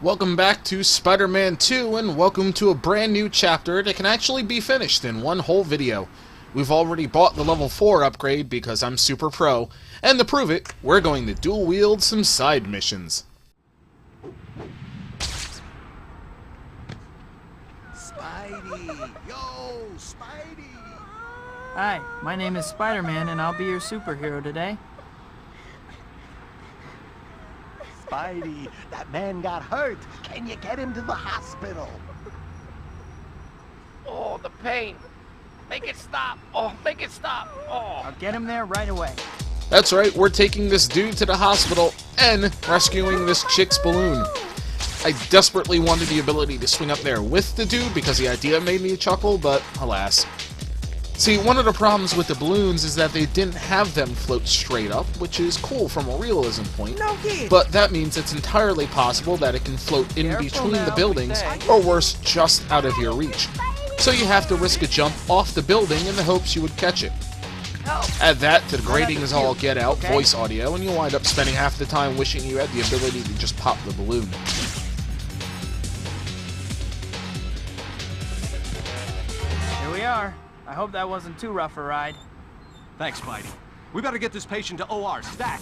Welcome back to Spider-Man 2, and welcome to a brand new chapter that can actually be finished in one whole video. We've already bought the level 4 upgrade because I'm super pro, and to prove it, we're going to dual wield some side missions. Spidey! Yo, Spidey! Hi, my name is Spider-Man, and I'll be your superhero today. Spidey, that man got hurt. Can you get him to the hospital? Oh, the pain. Make it stop. Oh, make it stop. Oh. I'll get him there right away. That's right, we're taking this dude to the hospital and rescuing this chick's balloon. I desperately wanted the ability to swing up there with the dude because the idea made me chuckle, but alas. See, one of the problems with the balloons is that they didn't have them float straight up, which is cool from a realism point, but that means it's entirely possible that it can float in between the buildings, or worse, just out of your reach. So you have to risk a jump off the building in the hopes you would catch it. Add that to the grating as all get out, voice audio, and you'll wind up spending half the time wishing you had the ability to just pop the balloon. Here we are. I hope that wasn't too rough a ride. Thanks, Spidey. We better get this patient to OR stat.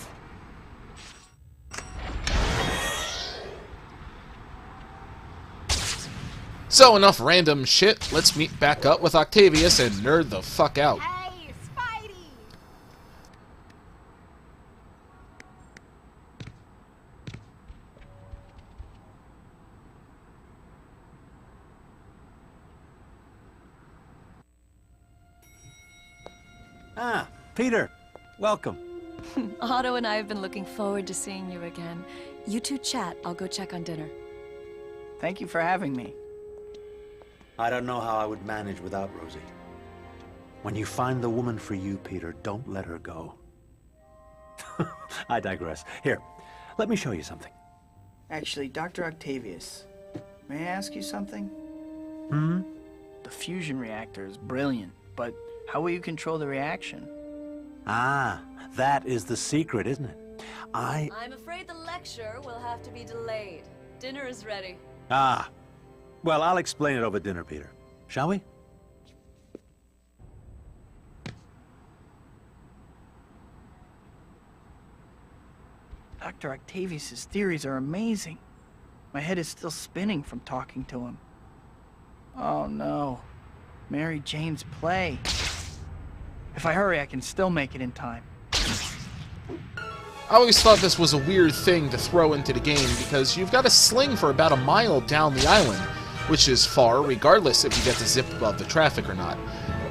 So enough random shit, let's meet back up with Octavius and nerd the fuck out. Hey, Spidey! Ah, Peter. Welcome. Otto and I have been looking forward to seeing you again. You two chat. I'll go check on dinner. Thank you for having me. I don't know how I would manage without Rosie. When you find the woman for you, Peter, don't let her go. I digress. Here, let me show you something. Actually, Dr. Octavius, may I ask you something? Hmm? The fusion reactor is brilliant, but how will you control the reaction? Ah, that is the secret, isn't it? I'm afraid the lecture will have to be delayed. Dinner is ready. Ah. Well, I'll explain it over dinner, Peter. Shall we? Dr. Octavius's theories are amazing. My head is still spinning from talking to him. Oh no. Mary Jane's play. If I hurry, I can still make it in time. I always thought this was a weird thing to throw into the game because you've got to sling for about a mile down the island, which is far regardless if you get to zip above the traffic or not,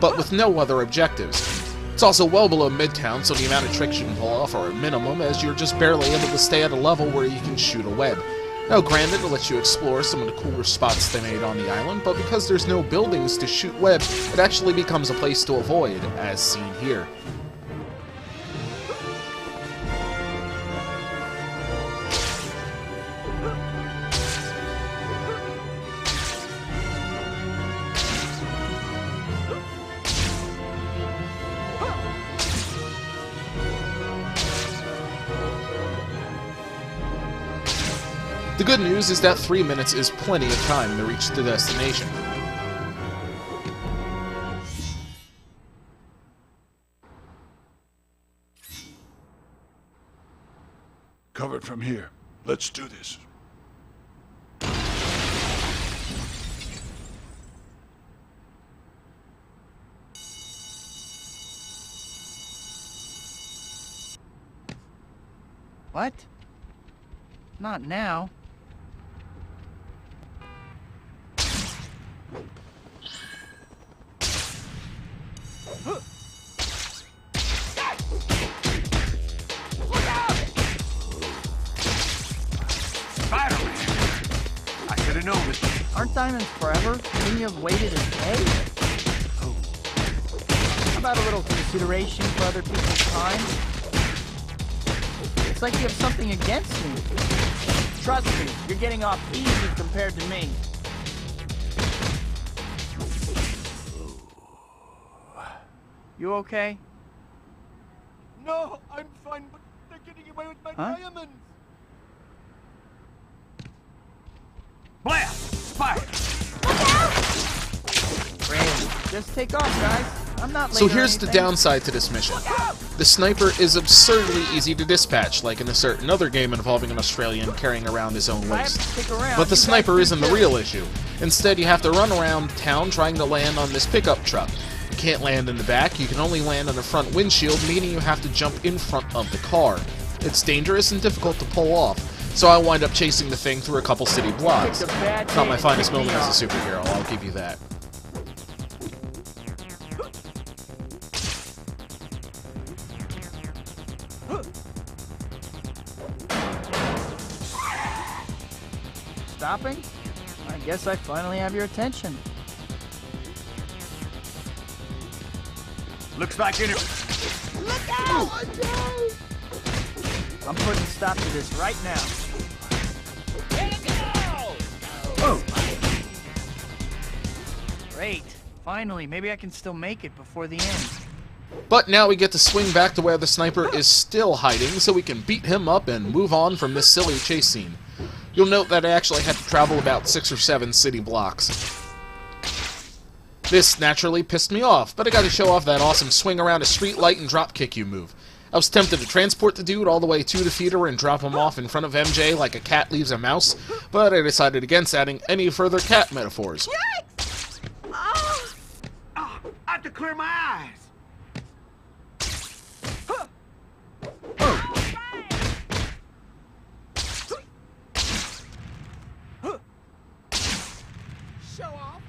but with no other objectives. It's also well below Midtown, so the amount of tricks you can pull off are a minimum, as you're just barely able to stay at a level where you can shoot a web. Now granted, it lets you explore some of the cooler spots they made on the island, but because there's no buildings to shoot web, it actually becomes a place to avoid, as seen here. The good news is that 3 minutes is plenty of time to reach the destination. Covered from here. Let's do this. What? Not now. Spider-Man! I should have known this. Aren't diamonds forever? Couldn't you have waited a day? How about a little consideration for other people's time? It's like you have something against me. Trust me, you're getting off easy compared to me. You okay? No, I'm fine, but they're getting away with my diamonds. Blast! Spider! Great. Just take off, guys. I'm not late So or here's the anything. downside to this mission. The sniper is absurdly easy to dispatch, like in a certain other game involving an Australian carrying around his own I have waste. to stick around. But the You guys sniper do isn't the too. real issue. Instead, you have to run around town trying to land on this pickup truck. You can't land in the back, you can only land on the front windshield, meaning you have to jump in front of the car. It's dangerous and difficult to pull off, so I wind up chasing the thing through a couple city blocks. Picked a bad Not day my to finest pick me moment as a off. superhero, I'll give you that. Stopping? I guess I finally have your attention. Looks like any... I'm putting a stop to this right now. Great. Finally, maybe I can still make it before the end. But now we get to swing back to where the sniper is still hiding, so we can beat him up and move on from this silly chase scene. You'll note that I actually had to travel about 6 or 7 city blocks. This naturally pissed me off, but I got to show off that awesome swing around a street light and drop kick you move. I was tempted to transport the dude all the way to the theater and drop him off in front of MJ like a cat leaves a mouse, but I decided against adding any further cat metaphors. Oh, I have to clear my eyes. Show off.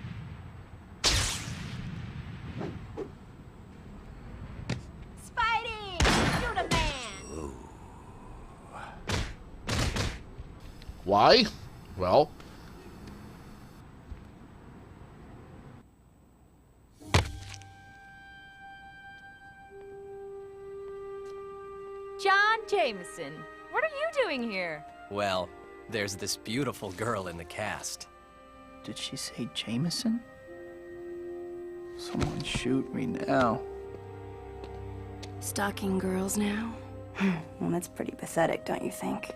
Spidey! You're the man! Why? Well, John Jameson, what are you doing here? Well, there's this beautiful girl in the cast. Did she say Jameson? Someone shoot me now. Stalking girls now? Well, that's pretty pathetic, don't you think?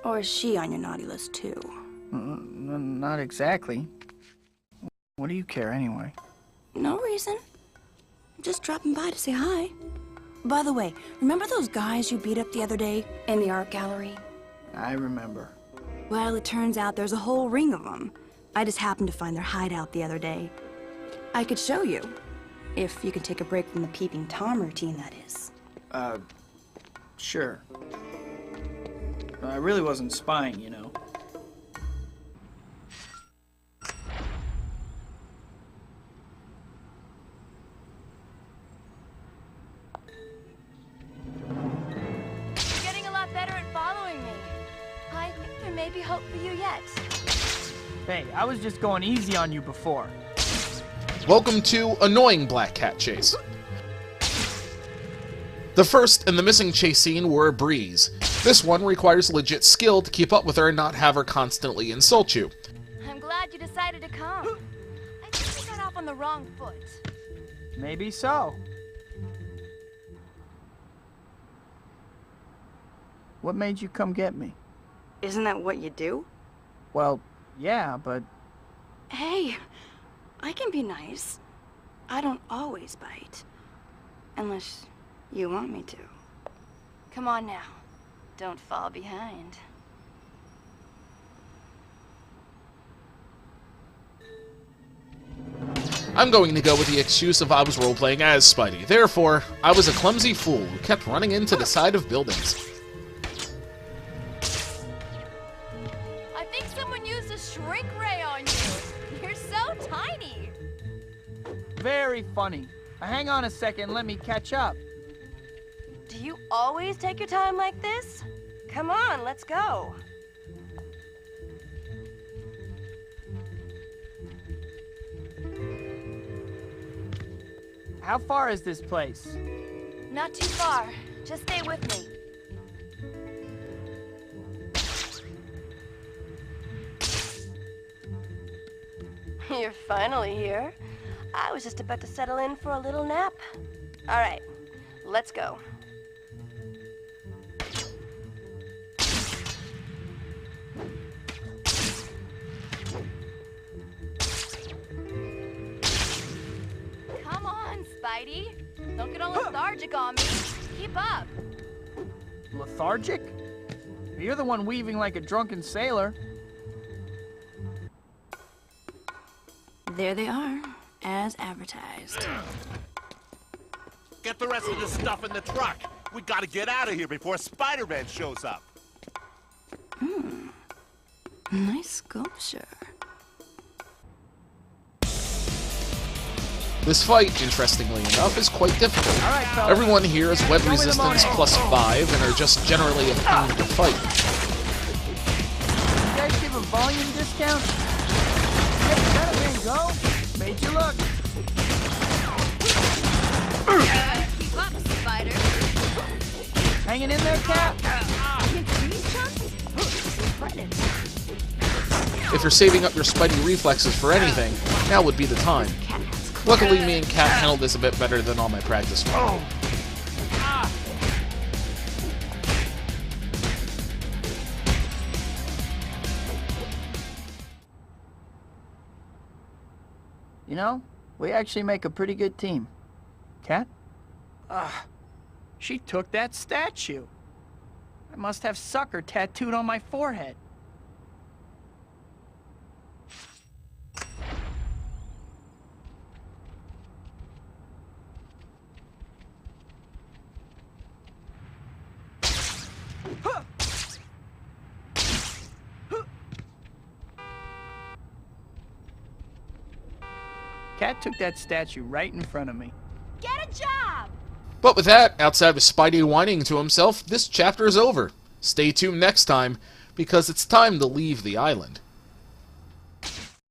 Or is she on your naughty list, too? Not exactly. What do you care anyway? No reason. Just dropping by to say hi. By the way, remember those guys you beat up the other day in the art gallery? I remember. Well, it turns out there's a whole ring of them. I just happened to find their hideout the other day. I could show you. If you can take a break from the peeping Tom routine, that is. Sure. I really wasn't spying, you know. You're getting a lot better at following me. I think there may be hope for you yet. Hey, I was just going easy on you before. welcome to Annoying Black Cat Chase. The first and the missing chase scene were a breeze. This one requires legit skill to keep up with her and not have her constantly insult you. I'm glad you decided to come. I think we got off on the wrong foot. Maybe so. What made you come get me? Isn't that what you do? Well, yeah, but... Hey, I can be nice. I don't always bite. Unless you want me to. Come on now. Don't fall behind. I'm going to go with the excuse of I was role-playing as Spidey. Therefore, I was a clumsy fool who kept running into the side of buildings. I think someone used a shrink ray on you. You're so tiny. Very funny. Hang on a second, let me catch up. Do you always take your time like this? Come on, let's go. How far is this place? Not too far. Just stay with me. You're finally here. I was just about to settle in for a little nap. All right, let's go. Spidey. Don't get all lethargic on me. Keep up. Lethargic? You're the one weaving like a drunken sailor. There they are, as advertised. Get the rest of this stuff in the truck. We gotta get out of here before Spider-Man shows up. Nice sculpture. This fight, interestingly enough, is quite difficult. All right, fellas. Everyone here is web resistance +5 and are just generally a pain to fight. You guys give a volume discount? Hey, let him in, go. Made you look. Keep up, Spider. Hanging in there, Cap? If you're saving up your Spidey reflexes for anything, now would be the time. Luckily, me and Cat handled this a bit better than all my practice work. You know, we actually make a pretty good team. Cat? She took that statue. I must have sucker tattooed on my forehead. Cat took that statue right in front of me. Get a job! But with that, outside of Spidey whining to himself, this chapter is over. Stay tuned next time, because it's time to leave the island.